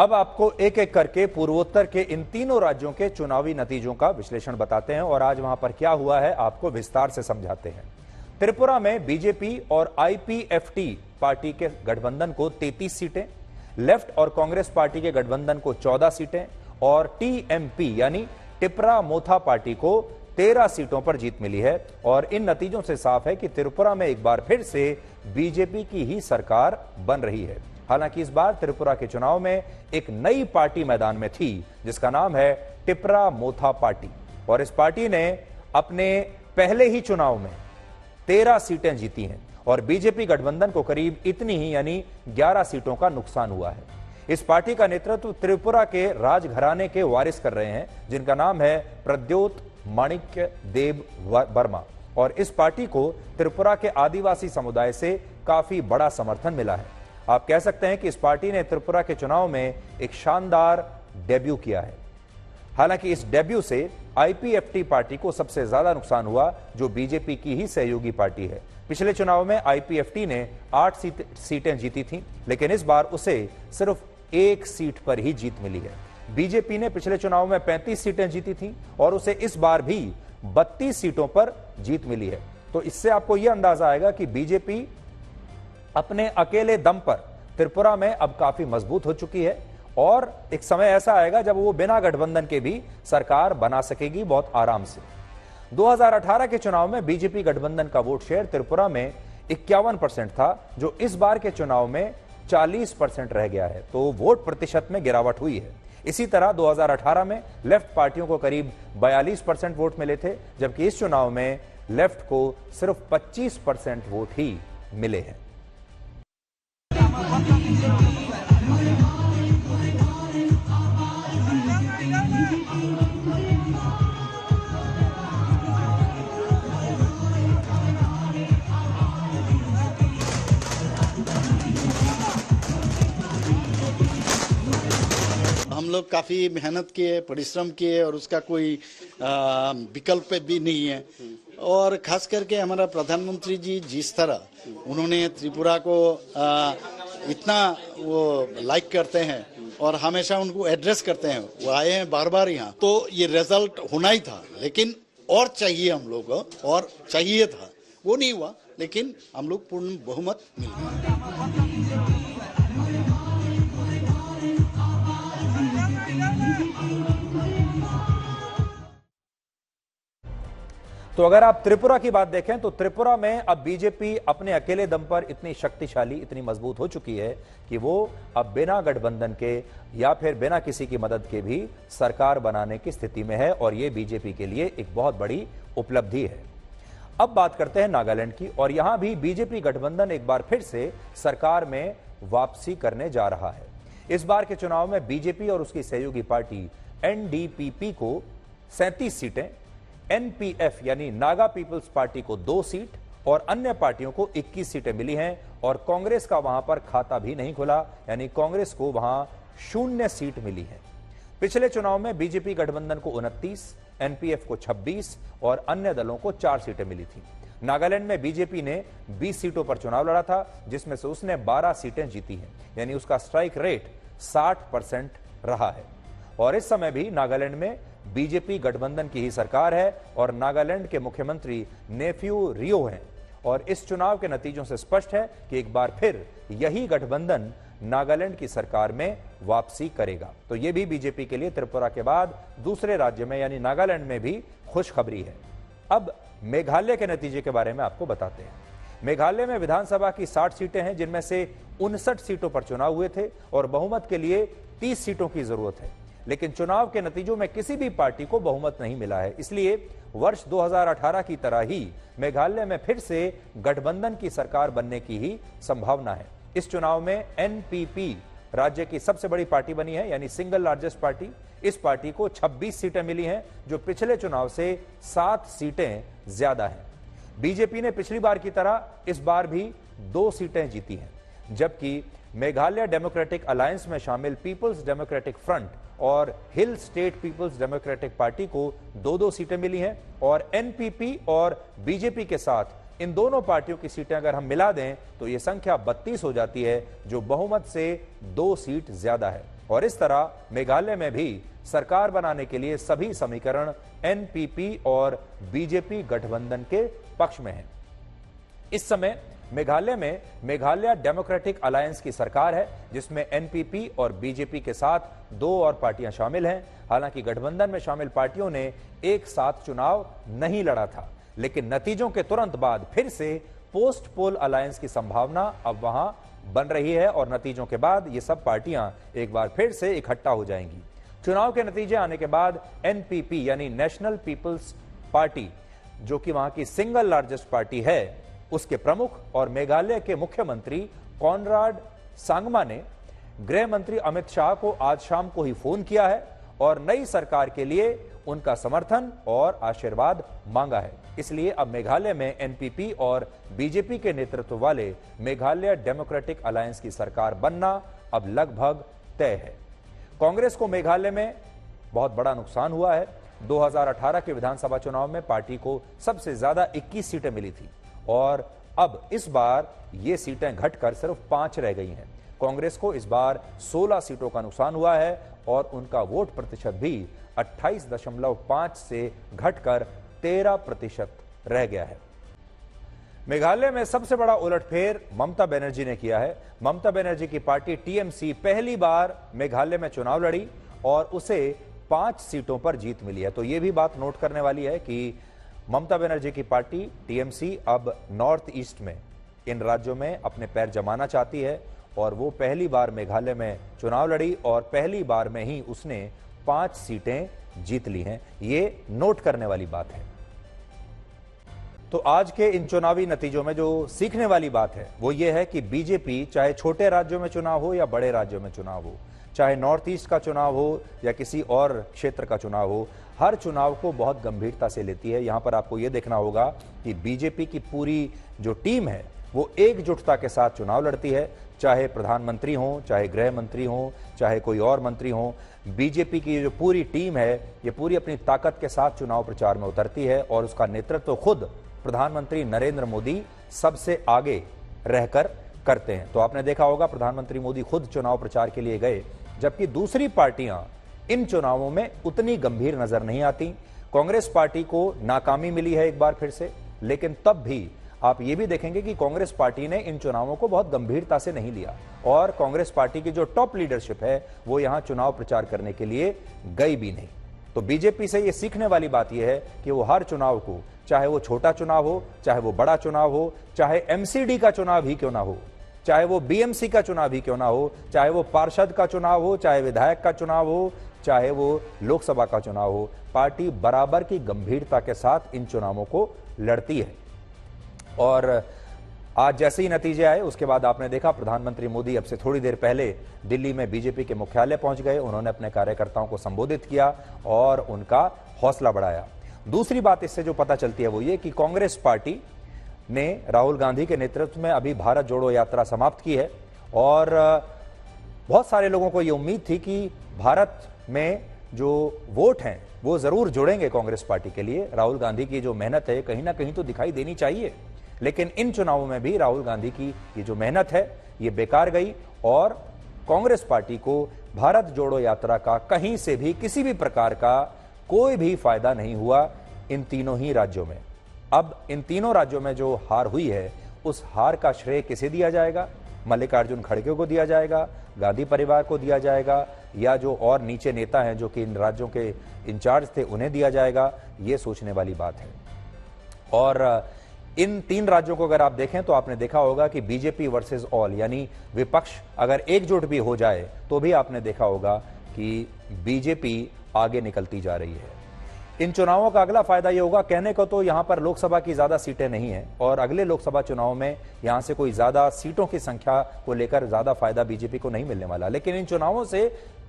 अब आपको एक एक करके पूर्वोत्तर के इन तीनों राज्यों के चुनावी नतीजों का विश्लेषण बताते हैं और आज वहां पर क्या हुआ है आपको विस्तार से समझाते हैं। त्रिपुरा में बीजेपी और आईपीएफटी पार्टी के गठबंधन को 33 सीटें, लेफ्ट और कांग्रेस पार्टी के गठबंधन को 14 सीटें और टीएमपी यानी टिपरा मोथा पार्टी को 13 सीटों पर जीत मिली है। और इन नतीजों से साफ है कि त्रिपुरा में एक बार फिर से बीजेपी की ही सरकार बन रही है। हालांकि इस बार त्रिपुरा के चुनाव में एक नई पार्टी मैदान में थी जिसका नाम है टिपरा मोथा पार्टी और इस पार्टी ने अपने पहले ही चुनाव में 13 सीटें जीती हैं और बीजेपी गठबंधन को करीब इतनी ही यानी 11 सीटों का नुकसान हुआ है। इस पार्टी का नेतृत्व त्रिपुरा के राजघराने के वारिस कर रहे हैं जिनका नाम है प्रद्योत माणिक्य देव वर्मा और इस पार्टी को त्रिपुरा के आदिवासी समुदाय से काफी बड़ा समर्थन मिला है। आप कह सकते हैं कि इस पार्टी ने त्रिपुरा के चुनाव में एक शानदार डेब्यू किया है। हालांकि इस डेब्यू से आईपीएफटी पार्टी को सबसे ज्यादा नुकसान हुआ जो बीजेपी की ही सहयोगी पार्टी है। पिछले चुनाव में आईपीएफटी ने 8 सीटें जीती थीं, लेकिन इस बार उसे सिर्फ 1 सीट पर ही जीत मिली है। बीजेपी ने पिछले चुनाव में 35 सीटें जीती थीं और उसे इस बार भी 32 सीटों पर जीत मिली है। तो इससे आपको यह अंदाजा आएगा कि बीजेपी अपने अकेले दम पर त्रिपुरा में अब काफी मजबूत हो चुकी है और एक समय ऐसा आएगा जब वो बिना गठबंधन के भी सरकार बना सकेगी बहुत आराम से। 2018 के चुनाव में बीजेपी गठबंधन का वोट शेयर त्रिपुरा में 51% था जो इस बार के चुनाव में 40% रह गया है, तो वोट प्रतिशत में गिरावट हुई है। इसी तरह 2018 में लेफ्ट पार्टियों को करीब 42% वोट मिले थे जबकि इस चुनाव में लेफ्ट को सिर्फ 25% वोट ही मिले हैं। हम लोग काफी मेहनत किए, परिश्रम किए और उसका कोई विकल्प भी नहीं है। और खास करके हमारा प्रधानमंत्री जी जिस तरह उन्होंने त्रिपुरा को इतना वो लाइक करते हैं और हमेशा उनको एड्रेस करते हैं, वो आए हैं बार बार यहाँ, तो ये रिजल्ट होना ही था। लेकिन और चाहिए हम लोग को, और चाहिए था, वो नहीं हुआ, लेकिन हम लोग पूर्ण बहुमत मिल गया। तो अगर आप त्रिपुरा की बात देखें तो त्रिपुरा में अब बीजेपी अपने अकेले दम पर इतनी शक्तिशाली, इतनी मजबूत हो चुकी है कि वो अब बिना गठबंधन के या फिर बिना किसी की मदद के भी सरकार बनाने की स्थिति में है और ये बीजेपी के लिए एक बहुत बड़ी उपलब्धि है। अब बात करते हैं नागालैंड की और यहां भी बीजेपी गठबंधन एक बार फिर से सरकार में वापसी करने जा रहा है। इस बार के चुनाव में बीजेपी और उसकी सहयोगी पार्टी एनडीपीपी को 37 सीटें, एनपीएफ यानी नागा पीपल्स पार्टी को 2 सीट और अन्य पार्टियों को 21 सीटें मिली हैं और कांग्रेस का वहां पर खाता भी नहीं खुला, यानी कांग्रेस को वहां 0 सीट मिली है। पिछले चुनाव में बीजेपी गठबंधन को 29, एनपीएफ को 26 और अन्य दलों को 4 सीटें मिली थी। नागालैंड में बीजेपी ने 20 सीटों पर चुनाव लड़ा था जिसमें से उसने 12 सीटें जीती हैं, यानी उसका स्ट्राइक रेट 60% रहा है। और इस समय भी नागालैंड में बीजेपी गठबंधन की ही सरकार है और नागालैंड के मुख्यमंत्री नेफ्यू रियो हैं और इस चुनाव के नतीजों से स्पष्ट है कि एक बार फिर यही गठबंधन नागालैंड की सरकार में वापसी करेगा। तो यह भी बीजेपी के लिए त्रिपुरा के बाद दूसरे राज्य में यानी नागालैंड में भी खुशखबरी है। अब मेघालय के नतीजे के बारे में आपको बताते हैं। मेघालय में विधानसभा की 60 सीटें हैं जिनमें से 59 सीटों पर चुनाव हुए थे और बहुमत के लिए 30 सीटों की जरूरत है, लेकिन चुनाव के नतीजों में किसी भी पार्टी को बहुमत नहीं मिला है। इसलिए वर्ष 2018 की तरह ही मेघालय में फिर से गठबंधन की सरकार बनने की ही संभावना है। इस चुनाव में एनपीपी राज्य की सबसे बड़ी पार्टी बनी है, यानी सिंगल लार्जेस्ट पार्टी। इस पार्टी को 26 सीटें मिली हैं जो पिछले चुनाव से 7 सीटें ज्यादा हैं। बीजेपी ने पिछली बार की तरह इस बार भी 2 सीटें जीती हैं, जबकि मेघालय डेमोक्रेटिक अलायंस में शामिल पीपल्स डेमोक्रेटिक फ्रंट और Hill State People's Democratic Party को 2-2 सीटें मिली हैं और एनपीपी और बीजेपी के साथ इन दोनों पार्टियों की सीटें अगर हम मिला दें तो यह संख्या 32 हो जाती है, जो बहुमत से 2 सीट ज्यादा है। और इस तरह मेघालय में भी सरकार बनाने के लिए सभी समीकरण एनपीपी और बीजेपी गठबंधन के पक्ष में हैं। इस समय मेघालय में मेघालय डेमोक्रेटिक अलायंस की सरकार है, जिसमें एनपीपी और बीजेपी के साथ 2 और पार्टियां शामिल हैं। हालांकि गठबंधन में शामिल पार्टियों ने एक साथ चुनाव नहीं लड़ा था, लेकिन नतीजों के तुरंत बाद फिर से पोस्ट पोल अलायंस की संभावना अब वहां बन रही है और नतीजों के बाद ये सब पार्टियां एक बार फिर से इकट्ठा हो जाएंगी। चुनाव के नतीजे आने के बाद एनपीपी यानी नेशनल पीपल्स पार्टी, जो कि वहां की सिंगल लार्जेस्ट पार्टी है, उसके प्रमुख और मेघालय के मुख्यमंत्री कॉनराड सांगमा ने गृह मंत्री अमित शाह को आज शाम को ही फोन किया है और नई सरकार के लिए उनका समर्थन और आशीर्वाद मांगा है। इसलिए अब मेघालय में एनपीपी और बीजेपी के नेतृत्व वाले मेघालय डेमोक्रेटिक अलायंस की सरकार बनना अब लगभग तय है। कांग्रेस को मेघालय में बहुत बड़ा नुकसान हुआ है। 2018 के विधानसभा चुनाव में पार्टी को सबसे ज्यादा 21 सीटें मिली थी और अब इस बार ये सीटें घटकर सिर्फ 5 रह गई हैं। कांग्रेस को इस बार 16 सीटों का नुकसान हुआ है और उनका वोट प्रतिशत भी 28.5 से घटकर 13% रह गया है। मेघालय में सबसे बड़ा उलटफेर ममता बनर्जी ने किया है। ममता बनर्जी की पार्टी टीएमसी पहली बार मेघालय में चुनाव लड़ी और उसे 5 सीटों पर जीत मिली है। तो यह भी बात नोट करने वाली है कि ममता बनर्जी की पार्टी टीएमसी अब नॉर्थ ईस्ट में इन राज्यों में अपने पैर जमाना चाहती है और वो पहली बार मेघालय में चुनाव लड़ी और पहली बार में ही उसने 5 सीटें जीत ली हैं। ये नोट करने वाली बात है। तो आज के इन चुनावी नतीजों में जो सीखने वाली बात है वो ये है कि बीजेपी चाहे छोटे राज्यों में चुनाव हो या बड़े राज्यों में चुनाव हो, चाहे नॉर्थ ईस्ट का चुनाव हो या किसी और क्षेत्र का चुनाव हो, हर चुनाव को बहुत गंभीरता से लेती है। यहां पर आपको यह देखना होगा कि बीजेपी की पूरी जो टीम है वो एकजुटता के साथ चुनाव लड़ती है, चाहे प्रधानमंत्री हो, चाहे गृह मंत्री हो, चाहे कोई और मंत्री हो। बीजेपी की जो पूरी टीम है ये पूरी अपनी ताकत के साथ चुनाव प्रचार में उतरती है और उसका नेतृत्व खुद प्रधानमंत्री नरेंद्र मोदी सबसे आगे रहकर करते हैं। तो आपने देखा होगा प्रधानमंत्री मोदी खुद चुनाव प्रचार के लिए गए, जबकि दूसरी पार्टियां इन चुनावों में उतनी गंभीर नजर नहीं आती। कांग्रेस पार्टी को नाकामी मिली है एक बार फिर से, लेकिन तब भी आप ये भी देखेंगे कि कांग्रेस पार्टी ने इन चुनावों को बहुत गंभीरता से नहीं लिया और कांग्रेस पार्टी की जो टॉप लीडरशिप है वो यहां चुनाव प्रचार करने के लिए गई भी नहीं। तो बीजेपी से ये सीखने वाली बात यह है कि वो हर चुनाव को, चाहे वो छोटा चुनाव हो, चाहे वो बड़ा चुनाव हो, चाहे एमसीडी का चुनाव ही क्यों ना हो, चाहे वो बीएमसी का चुनाव ही क्यों ना हो, चाहे वो पार्षद का चुनाव हो, चाहे विधायक का चुनाव हो, चाहे वो लोकसभा का चुनाव हो, पार्टी बराबर की गंभीरता के साथ इन चुनावों को लड़ती है। और आज जैसे ही नतीजे आए उसके बाद आपने देखा प्रधानमंत्री मोदी अब से थोड़ी देर पहले दिल्ली में बीजेपी के मुख्यालय पहुंच गए। उन्होंने अपने कार्यकर्ताओं को संबोधित किया और उनका हौसला बढ़ाया। दूसरी बात इससे जो पता चलती है वो ये कि कांग्रेस पार्टी ने राहुल गांधी के नेतृत्व में अभी भारत जोड़ो यात्रा समाप्त की है और बहुत सारे लोगों को यह उम्मीद थी कि भारत में जो वोट हैं वो जरूर जुड़ेंगे कांग्रेस पार्टी के लिए। राहुल गांधी की जो मेहनत है कहीं ना कहीं तो दिखाई देनी चाहिए, लेकिन इन चुनावों में भी राहुल गांधी की ये जो मेहनत है ये बेकार गई और कांग्रेस पार्टी को भारत जोड़ो यात्रा का कहीं से भी किसी भी प्रकार का कोई भी फायदा नहीं हुआ इन तीनों ही राज्यों में। अब इन तीनों राज्यों में जो हार हुई है उस हार का श्रेय किसे दिया जाएगा? मल्लिकार्जुन खड़गे को दिया जाएगा, गांधी परिवार को दिया जाएगा, या जो और नीचे नेता हैं जो कि इन राज्यों के इंचार्ज थे उन्हें दिया जाएगा? ये सोचने वाली बात है। और इन 3 राज्यों को अगर आप देखें तो आपने देखा होगा कि बीजेपी वर्सेस ऑल, यानी विपक्ष अगर एकजुट भी हो जाए तो भी आपने देखा होगा कि बीजेपी आगे निकलती जा रही है। इन चुनावों का अगला फायदा यह होगा, कहने को तो यहां पर लोकसभा की ज्यादा सीटें नहीं है और अगले लोकसभा चुनाव में यहां से कोई ज्यादा सीटों की संख्या को लेकर ज्यादा फायदा बीजेपी को नहीं मिलने वाला, लेकिन इन चुनावों से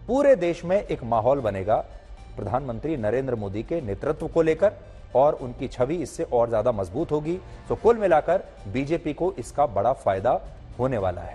पूरे देश में एक माहौल बनेगा प्रधानमंत्री नरेंद्र मोदी के नेतृत्व को लेकर और उनकी छवि इससे और ज्यादा मजबूत होगी। तो कुल मिलाकर बीजेपी को इसका बड़ा फायदा होने वाला है।